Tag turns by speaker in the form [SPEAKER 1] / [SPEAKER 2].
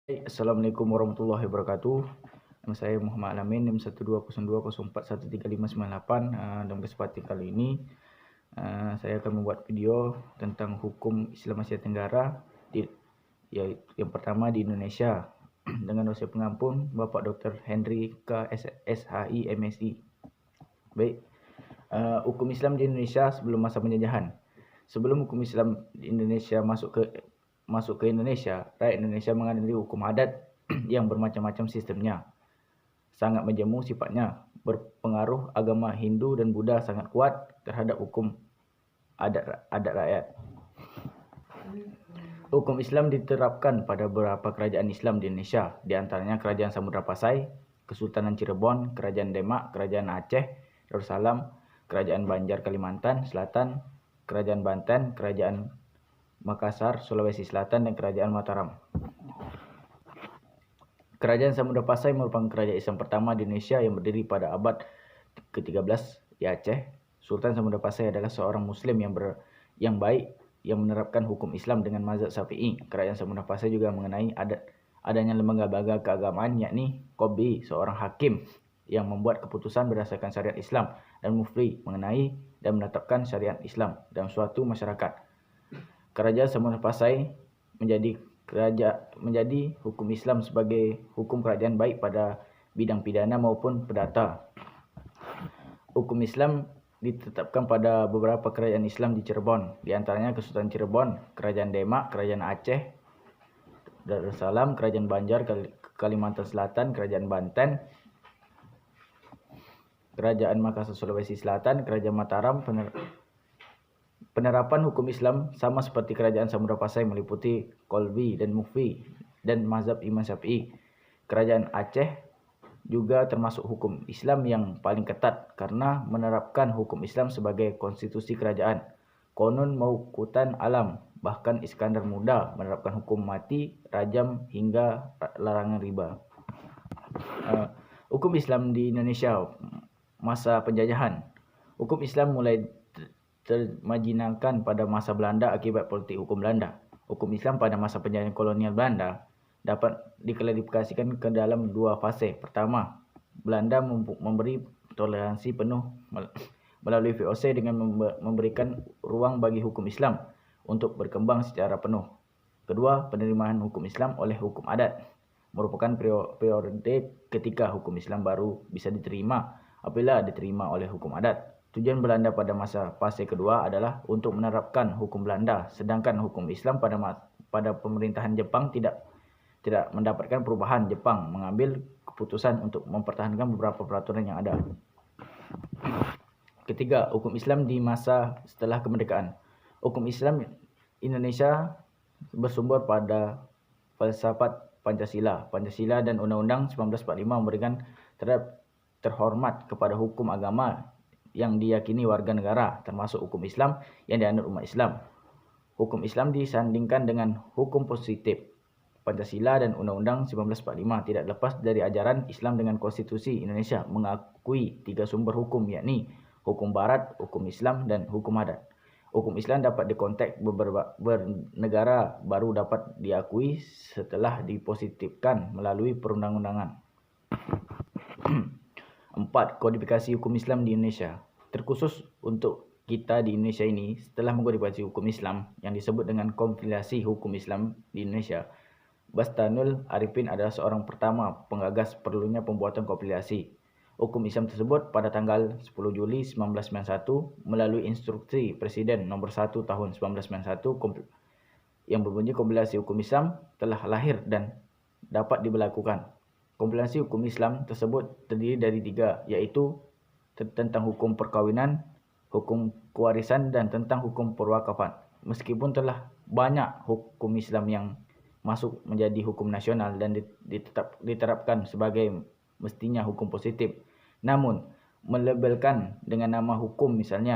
[SPEAKER 1] Assalamualaikum warahmatullahi wabarakatuh. Nama saya Muhammad Alamin, NIM 12004135998. Dalam kesempatan kali ini saya akan membuat video tentang hukum Islam Asia Tenggara yang pertama di Indonesia dengan dosen pengampun Bapak Dr. Henry K. SHI MSI. Baik, hukum Islam di Indonesia sebelum masa penjajahan. Sebelum hukum Islam di Indonesia masuk ke Indonesia, rakyat Indonesia mengadili hukum adat yang bermacam-macam sistemnya. Sangat menjemu sifatnya, berpengaruh agama Hindu dan Buddha sangat kuat terhadap hukum adat rakyat. Hukum Islam diterapkan pada beberapa kerajaan Islam di Indonesia, di antaranya Kerajaan Samudra Pasai, Kesultanan Cirebon, Kerajaan Demak, Kerajaan Aceh, Darussalam, Kerajaan Banjar Kalimantan Selatan, Kerajaan Banten, Kerajaan Makassar, Sulawesi Selatan, dan Kerajaan Mataram. Kerajaan Samudra Pasai merupakan kerajaan Islam pertama di Indonesia yang berdiri pada abad ke-13 di Aceh. Sultan Samudra Pasai adalah seorang Muslim yang baik yang menerapkan hukum Islam dengan mazhab Syafi'i. Kerajaan Samudra Pasai juga mengenai adanya lembaga keagamaan, yakni Qobbi, seorang hakim yang membuat keputusan berdasarkan syariat Islam, dan mufti mengenai dan menetapkan syariat Islam dalam suatu masyarakat. Kerajaan Samudra Pasai menjadi hukum Islam sebagai hukum kerajaan baik pada bidang pidana maupun perdata. Hukum Islam ditetapkan pada beberapa kerajaan Islam di Cirebon, di antaranya Kesultanan Cirebon, Kerajaan Demak, Kerajaan Aceh, Darussalam, Kerajaan Banjar Kalimantan Selatan, Kerajaan Banten, Kerajaan Makassar Sulawesi Selatan, Kerajaan Mataram. Penerapan hukum Islam sama seperti Kerajaan Samudra Pasai meliputi Qobbi dan mufti dan mazhab Imam Syafi'i. Kerajaan Aceh juga termasuk hukum Islam yang paling ketat karena menerapkan hukum Islam sebagai konstitusi kerajaan. Konon mauqutan alam, bahkan Iskandar Muda menerapkan hukum mati, rajam, hingga larangan riba. Hukum Islam di Indonesia masa penjajahan. Hukum Islam mulai termajinalkan pada masa Belanda akibat politik hukum Belanda. Hukum Islam pada masa penjajahan kolonial Belanda dapat diklasifikasikan ke dalam dua fase. Pertama, Belanda memberi toleransi penuh melalui VOC dengan memberikan ruang bagi hukum Islam untuk berkembang secara penuh. Kedua, penerimaan hukum Islam oleh hukum adat merupakan periode ketika hukum Islam baru bisa diterima apabila diterima oleh hukum adat. Tujuan Belanda pada masa fase kedua adalah untuk menerapkan hukum Belanda, sedangkan hukum Islam pada pemerintahan Jepang tidak mendapatkan perubahan. Jepang mengambil keputusan untuk mempertahankan beberapa peraturan yang ada. Ketiga, hukum Islam di masa setelah kemerdekaan. Hukum Islam Indonesia bersumber pada falsafat Pancasila. Pancasila dan Undang-Undang 1945 memberikan terhormat kepada hukum agama yang diyakini warga negara, termasuk hukum Islam yang dianut umat Islam. Hukum Islam disandingkan dengan hukum positif Pancasila dan Undang-Undang 1945 tidak lepas dari ajaran Islam dengan konstitusi Indonesia mengakui tiga sumber hukum, yakni hukum barat, hukum Islam, dan hukum adat. Hukum Islam dapat dikonteks bernegara baru dapat diakui setelah dipositifkan melalui perundang-undangan. 4. Kodifikasi hukum Islam di Indonesia. Terkhusus untuk kita di Indonesia ini, setelah mengkodifikasi hukum Islam yang disebut dengan kompilasi hukum Islam di Indonesia, Bastanul Arifin adalah seorang pertama penggagas perlunya pembuatan kompilasi hukum Islam tersebut pada tanggal 10 Juli 1991 melalui instruksi Presiden nomor 1 tahun 1991 yang berbunyi kompilasi hukum Islam telah lahir dan dapat diberlakukan. Kompilasi hukum Islam tersebut terdiri dari tiga, yaitu tentang hukum perkawinan, hukum kewarisan, dan tentang hukum perwakafan. Meskipun telah banyak hukum Islam yang masuk menjadi hukum nasional dan diterapkan sebagai mestinya hukum positif, namun melabelkan dengan nama hukum, misalnya